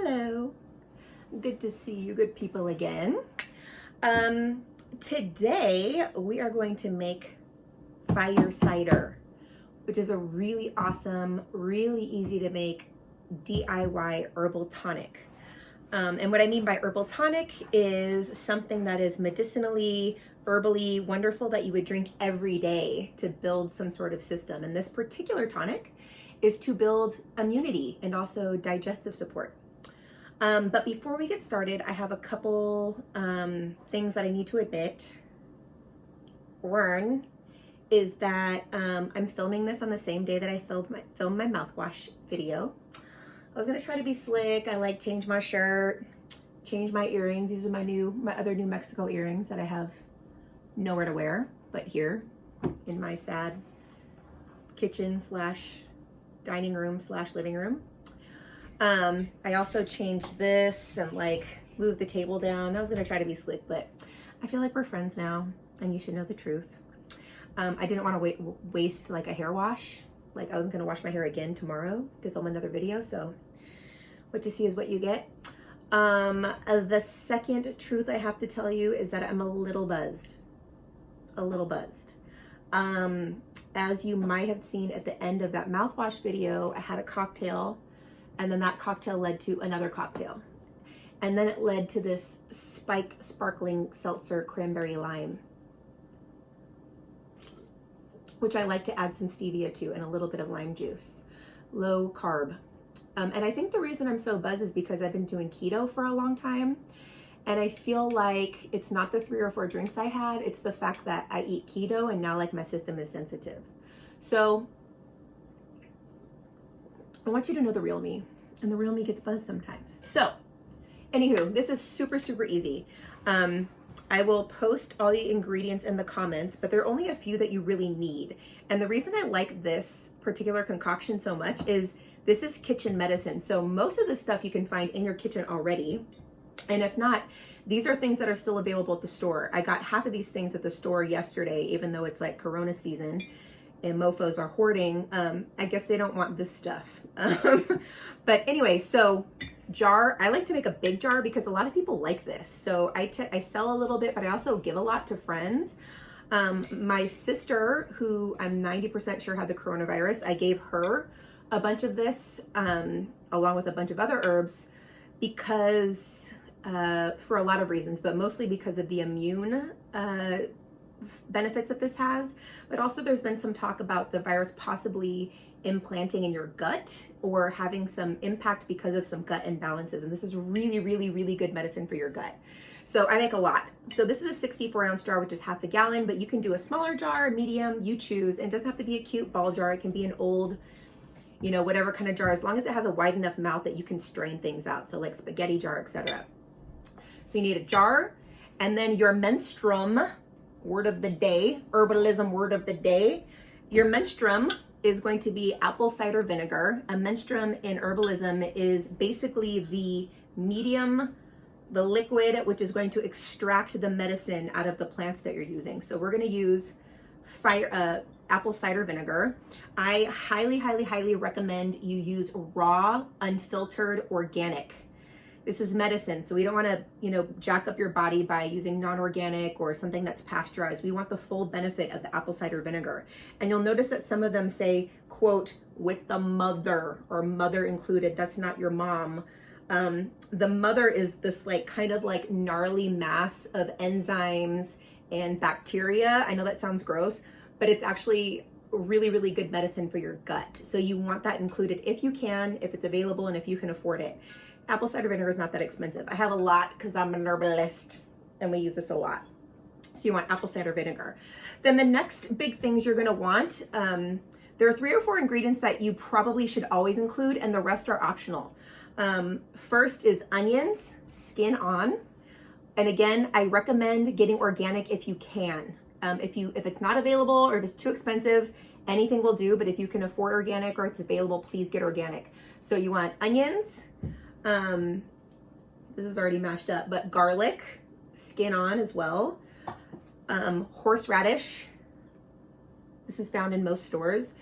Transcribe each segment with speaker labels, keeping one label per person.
Speaker 1: Hello, good to see you good people again. Today we are going to make Fire Cider, which is a really awesome, really easy to make DIY herbal tonic. And what I mean by herbal tonic is something that is medicinally, herbally wonderful that you would drink every day to build some sort of system. And this particular tonic is to build immunity and also digestive support. But before we get started, I have a couple things that I need to admit. One is that I'm filming this on the same day that I filmed my mouthwash video. I was gonna try to be slick. I like change my shirt, change my earrings. These are my other New Mexico earrings that I have nowhere to wear, but here in my sad kitchen slash dining room slash living room. I also changed this and like moved the table down. I was gonna try to be slick, but I feel like we're friends now and you should know the truth. I didn't want to waste like a hair wash. Like I was gonna wash my hair again tomorrow to film another video. So what you see is what you get. The second truth I have to tell you is that I'm a little buzzed. As you might have seen at the end of that mouthwash video, I had a cocktail, and then that cocktail led to another cocktail. And then it led to this spiked sparkling seltzer cranberry lime, which I like to add some stevia to and a little bit of lime juice, low carb. And I think the reason I'm so buzzed is because I've been doing keto for a long time. And I feel like it's not the 3 or 4 drinks I had, it's the fact that I eat keto and now like my system is sensitive. So I want you to know the real me, and the real me gets buzzed sometimes. So anywho, this is super, super easy. I will post all the ingredients in the comments, but there are only a few that you really need. And the reason I like this particular concoction so much is this is kitchen medicine. So most of the stuff you can find in your kitchen already. And if not, these are things that are still available at the store. I got half of these things at the store yesterday, even though it's like Corona season and mofos are hoarding. I guess they don't want this stuff. But anyway, so jar, I like to make a big jar because a lot of people like this. So I sell a little bit, but I also give a lot to friends. My sister, who I'm 90% sure had the coronavirus, I gave her a bunch of this along with a bunch of other herbs because for a lot of reasons, but mostly because of the immune benefits that this has. But also there's been some talk about the virus possibly implanting in your gut or having some impact because of some gut imbalances. And this is really, really, really good medicine for your gut. So I make a lot. So this is a 64-ounce jar, which is half a gallon, but you can do a smaller jar, medium, you choose. And it doesn't have to be a cute ball jar. It can be an old, you know, whatever kind of jar, as long as it has a wide enough mouth that you can strain things out. So like spaghetti jar, etc. So you need a jar, and then your menstruum, word of the day, herbalism word of the day. Your menstruum is going to be apple cider vinegar. A menstruum in herbalism is basically the medium, the liquid, which is going to extract the medicine out of the plants that you're using. So we're going to use apple cider vinegar. I highly, highly, highly recommend you use raw, unfiltered, organic. This is medicine, so we don't want to, you know, jack up your body by using non-organic or something that's pasteurized. We want the full benefit of the apple cider vinegar. And you'll notice that some of them say, quote, with the mother or mother included. That's not your mom. The mother is this like kind of like gnarly mass of enzymes and bacteria. I know that sounds gross, but it's actually really, really good medicine for your gut. So you want that included if you can, if it's available, and if you can afford it. Apple cider vinegar is not that expensive. I have a lot because I'm an herbalist and we use this a lot. So you want apple cider vinegar. Then the next big things you're gonna want, there are 3 or 4 ingredients that you probably should always include, and the rest are optional. First is onions, skin on. And again, I recommend getting organic if you can. If it's not available or if it's too expensive, anything will do, but if you can afford organic or it's available, please get organic. So you want onions, this is already mashed up, but garlic, skin on as well. Horseradish, this is found in most stores.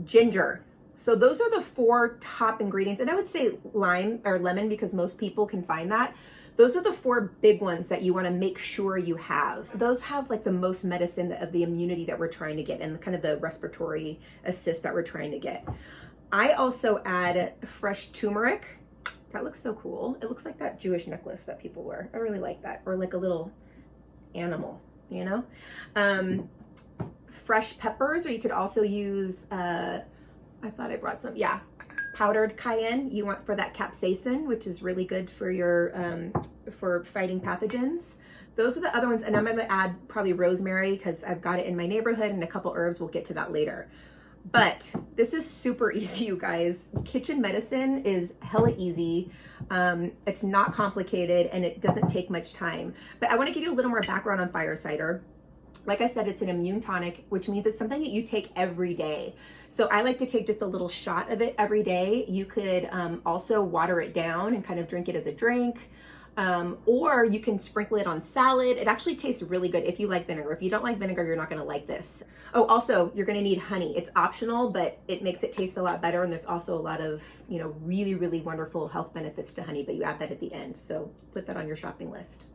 Speaker 1: Ginger, So those are the 4 top ingredients. And I would say lime or lemon because most people can find that. Those are the 4 big ones that you want to make sure you have. Those have like the most medicine of the immunity that we're trying to get and kind of the respiratory assist that we're trying to get. I also add fresh turmeric. That looks so cool. It looks like that Jewish necklace that people wear. I really like that. Or like a little animal, you know? Fresh peppers, or you could also use, I thought I brought some, yeah. Powdered cayenne you want for that capsaicin, which is really good for your for fighting pathogens. Those are the other ones, and I'm going to add probably rosemary because I've got it in my neighborhood, and a couple herbs. We'll get to that later. But this is super easy, you guys. Kitchen medicine is hella easy. It's not complicated, and it doesn't take much time. But I want to give you a little more background on Fire Cider. Like I said, it's an immune tonic, which means it's something that you take every day. So I like to take just a little shot of it every day. You could also water it down and kind of drink it as a drink. Or you can sprinkle it on salad. It actually tastes really good if you like vinegar. If you don't like vinegar, you're not gonna like this. Oh, also, you're gonna need honey. It's optional, but it makes it taste a lot better. And there's also a lot of, you know, really, really wonderful health benefits to honey, but you add that at the end. So put that on your shopping list.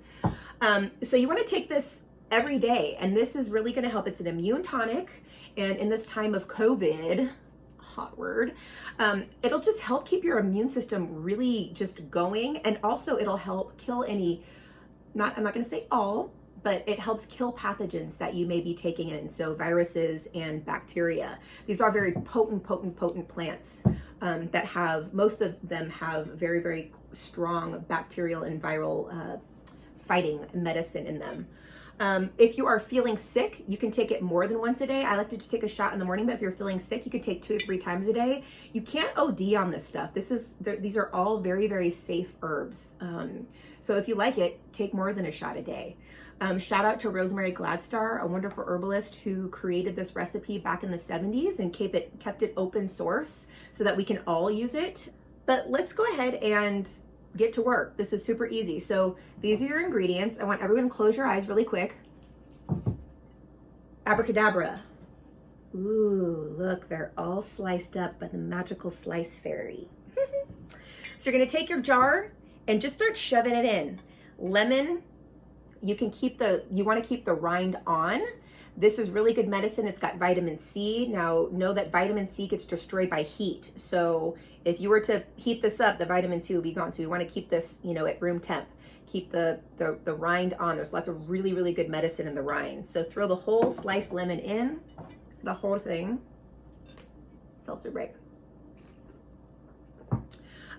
Speaker 1: So you wanna take this every day, and this is really going to help. It's an immune tonic, and in this time of COVID, hot word, it'll just help keep your immune system really just going, and also it'll help kill any, I'm not going to say all, but it helps kill pathogens that you may be taking in, so viruses and bacteria. These are very potent plants that have, most of them have very, very strong bacterial and viral fighting medicine in them. If you are feeling sick, you can take it more than once a day. I like to just take a shot in the morning, but if you're feeling sick, you could take 2 to 3 times a day. You can't OD on this stuff. These are all very, very safe herbs. So if you like it, take more than a shot a day. Shout out to Rosemary Gladstar, a wonderful herbalist who created this recipe back in the 70s and kept it open source so that we can all use it. But let's go ahead and get to work. This is super easy. So these are your ingredients. I want everyone to close your eyes really quick. Abracadabra. Ooh, look, they're all sliced up by the magical slice fairy. So you're gonna take your jar and just start shoving it in. Lemon, you wanna keep the rind on. This is really good medicine. It's got vitamin C. Now, know that vitamin C gets destroyed by heat. So if you were to heat this up, the vitamin C will be gone. So you want to keep this, you know, at room temp. Keep the rind on. There's lots of really, really good medicine in the rind. So throw the whole sliced lemon in, the whole thing. Seltzer break.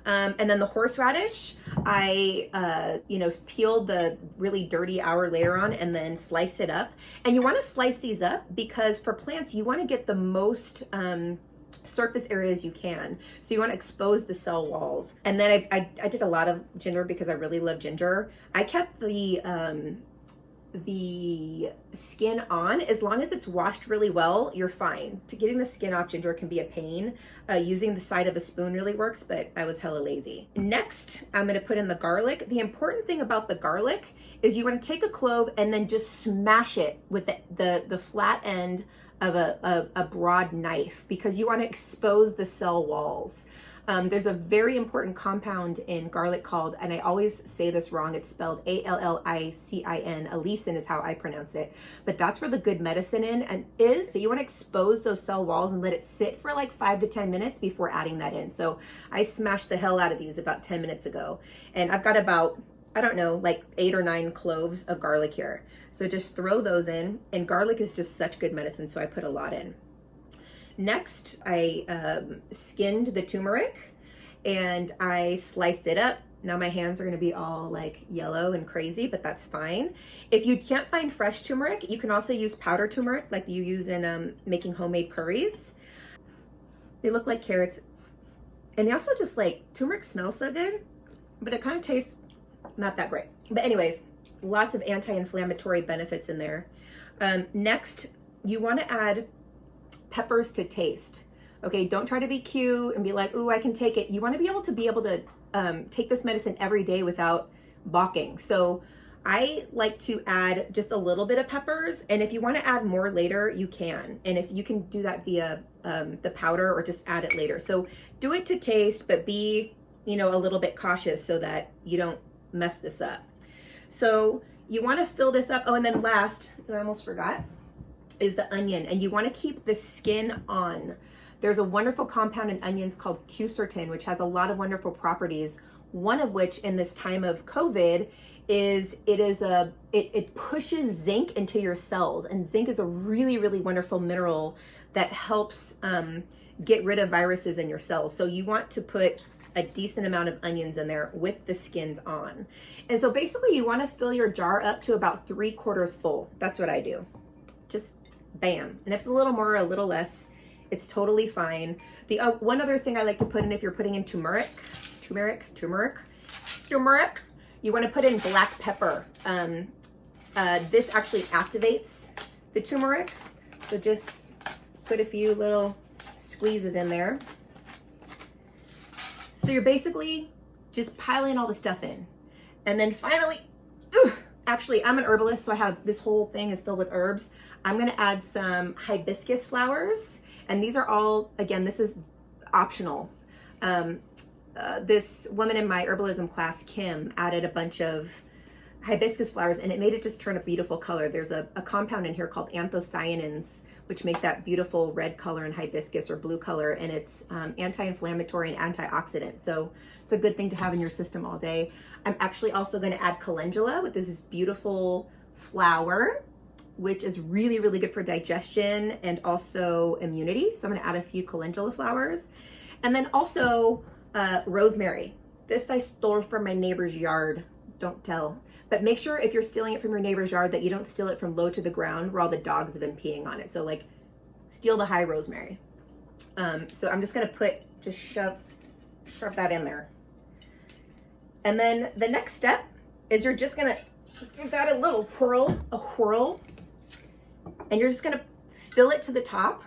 Speaker 1: And then the horseradish, I, peeled the really dirty hour later on and then sliced it up. And you want to slice these up because for plants, you want to get the most surface areas you can. So you want to expose the cell walls. And then I did a lot of ginger because I really love ginger. I kept the skin on. As long as it's washed really well, you're fine. Getting the skin off ginger can be a pain. Using the side of a spoon really works, but I was hella lazy. Next, I'm gonna put in the garlic. The important thing about the garlic is you wanna take a clove and then just smash it with the flat end of a broad knife because you wanna expose the cell walls. There's a very important compound in garlic called, and I always say this wrong, it's spelled A-L-L-I-C-I-N. Allicin is how I pronounce it. But that's where the good medicine is. So you want to expose those cell walls and let it sit for like 5 to 10 minutes before adding that in. So I smashed the hell out of these about 10 minutes ago. And I've got about, I don't know, like 8 or 9 cloves of garlic here. So just throw those in. And garlic is just such good medicine, so I put a lot in. Next, I skinned the turmeric and I sliced it up. Now my hands are gonna be all like yellow and crazy, but that's fine. If you can't find fresh turmeric, you can also use powdered turmeric like you use in making homemade curries. They look like carrots. And they also just like, turmeric smells so good, but it kind of tastes not that great. But anyways, lots of anti-inflammatory benefits in there. Next, you wanna add peppers to taste. Okay, don't try to be cute and be like, ooh, I can take it. You want to be able to take this medicine every day without balking. So I like to add just a little bit of peppers, and if you want to add more later, you can. And if you can do that via the powder or just add it later. So do it to taste, but be, you know, a little bit cautious so that you don't mess this up. So you want to fill this up. Oh, and then last, I almost forgot, is the onion. And you want to keep the skin on. There's a wonderful compound in onions called quercetin, which has a lot of wonderful properties. One of which in this time of COVID is it pushes zinc into your cells, and zinc is a really, really wonderful mineral that helps get rid of viruses in your cells. So you want to put a decent amount of onions in there with the skins on. And so basically you want to fill your jar up to about 3/4 full. That's what I do. Just bam. And if it's a little more or a little less, it's totally fine. The one other thing I like to put in, if you're putting in turmeric, you want to put in black pepper. This actually activates the turmeric. So just put a few little squeezes in there. So you're basically just piling all the stuff in. And then finally, actually I'm an herbalist, so I have, this whole thing is filled with herbs. I'm gonna add some hibiscus flowers. And these are all, again, this is optional. This woman in my herbalism class, Kim, added a bunch of hibiscus flowers, and it made it just turn a beautiful color. There's a compound in here called anthocyanins, which make that beautiful red color in hibiscus or blue color, and it's anti-inflammatory and antioxidant. So it's a good thing to have in your system all day. I'm actually also going to add calendula, with this beautiful flower, which is really, really good for digestion and also immunity. So I'm going to add a few calendula flowers. And then also rosemary. This I stole from my neighbor's yard. Don't tell. But make sure if you're stealing it from your neighbor's yard that you don't steal it from low to the ground where all the dogs have been peeing on it. So like, steal the high rosemary. So I'm just gonna just shove that in there. And then the next step is you're just gonna give that a little whirl, and you're just gonna fill it to the top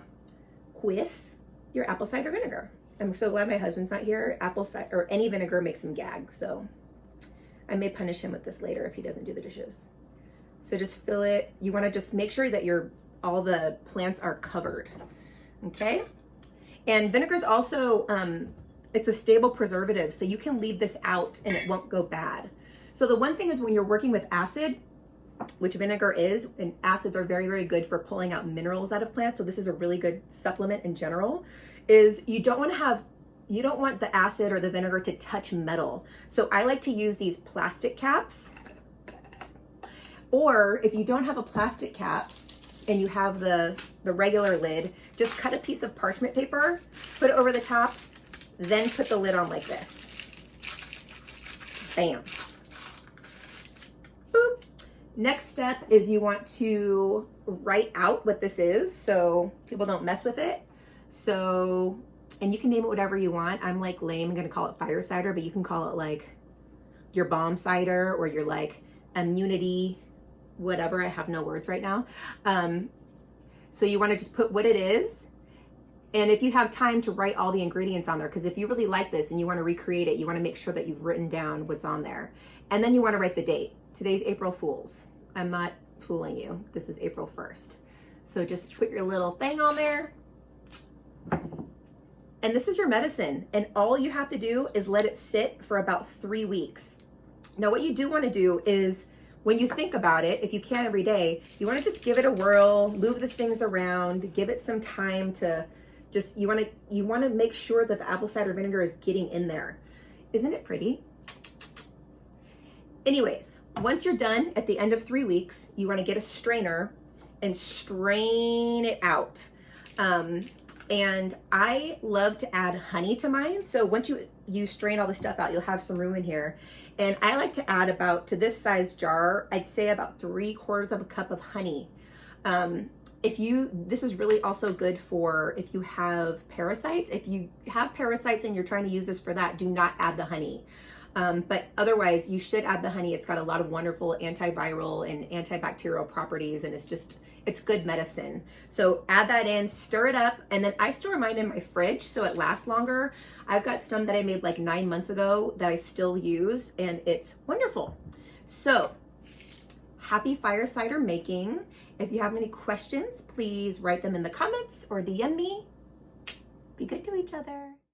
Speaker 1: with your apple cider vinegar. I'm so glad my husband's not here. Apple cider or any vinegar makes him gag, so I may punish him with this later if he doesn't do the dishes. So just fill it. You want to just make sure that all the plants are covered, okay? And vinegar is also, it's a stable preservative, so you can leave this out and it won't go bad. So the one thing is when you're working with acid, which vinegar is, and acids are very, very good for pulling out minerals out of plants, so this is a really good supplement in general, is you don't want the acid or the vinegar to touch metal. So I like to use these plastic caps, or if you don't have a plastic cap and you have the regular lid, just cut a piece of parchment paper, put it over the top, then put the lid on like this. Bam. Boop. Next step is you want to write out what this is so people don't mess with it. So, and you can name it whatever you want. I'm like lame, I'm gonna call it fire cider, but you can call it like your bomb cider or your like immunity, whatever. I have no words right now. So you wanna just put what it is. And if you have time to write all the ingredients on there, because if you really like this and you wanna recreate it, you wanna make sure that you've written down what's on there. And then you wanna write the date. Today's April Fool's. I'm not fooling you. This is April 1st. So just put your little thing on there. And this is your medicine, and all you have to do is let it sit for about 3 weeks. Now what you do want to do is, when you think about it, if you can every day, you want to just give it a whirl, move the things around, give it some time to just, you want to make sure that the apple cider vinegar is getting in there. Isn't it pretty? Anyways, once you're done at the end of 3 weeks, you want to get a strainer and strain it out. And I love to add honey to mine. So once you strain all the stuff out, you'll have some room in here. And I like to add to this size jar, I'd say about 3/4 of a cup of honey. This is really also good for if you have parasites. If you have parasites and you're trying to use this for that, do not add the honey. But otherwise you should add the honey. It's got a lot of wonderful antiviral and antibacterial properties, and it's good medicine. So add that in, stir it up, and then I store mine in my fridge so it lasts longer. I've got some that I made like 9 months ago that I still use, and it's wonderful. So Happy fire cider making. If you have any questions, please write them in the comments or DM me. Be good to each other.